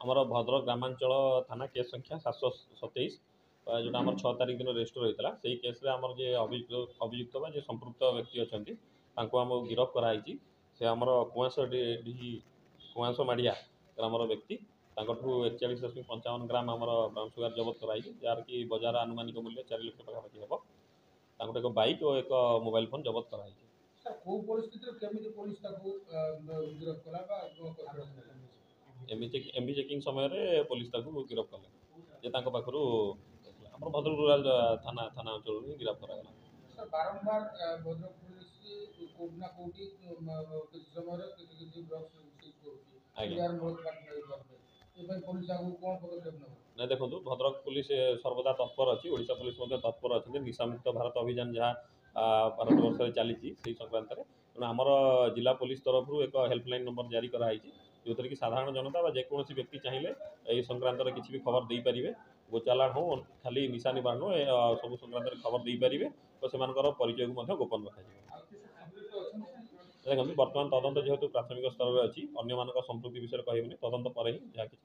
आमर भद्रक ग्रामांचल थाना केस संख्या 727 जोटा आम 6 तारिख दिन रेजिस्टर होता से केस आमर जे अभियुक्त बा संपृक्त व्यक्ति अच्छा आम गिरफ्त कराई से आमर कुआंस माड़िया ग्रामर व्यक्ति 41.55 ग्राम आमर ब्राउन सुगर जबत कराई जार कि बजार आनुमानिक मूल्य 4 लाख पाखापाखि हम एक बाइक और एक मोबाइल फोन जबत कराई। एमबी चेकिंग समय पुलिस गिरफ्त कले पाखु आम भद्रक रूराल थाना अंचल गिरफ्त करागला। बारंबार भद्रक पुलिस कोठना कोठी किसी समय किसी ड्रग्स नहीं देखो भद्रक पुलिस सर्वदा तत्पर अच्छी ओडिशा पुलिस तत्पर अच्छे निशामुक्त भारत अभियान जहाँ भारत वर्ष चली संक्रांत तेणु आमर जिला पुलिस तरफ एक हेल्पलाइन नंबर जारी कराई जो थी कि साधारण जनता जेकोसी व्यक्ति चाहिए यही संक्रांत किसी भी खबर दे पारे गोचालाण हो खाली निशा निवारण सब संक्रांत खबर दे पारे तो से परिचय को गोपन रखा। देखो बर्तमान तदंत जेहेतु प्राथमिक स्तर में अच्छी अन्य संपृक्ति विषय कहूनी तदंत पर ही जहाँ किसी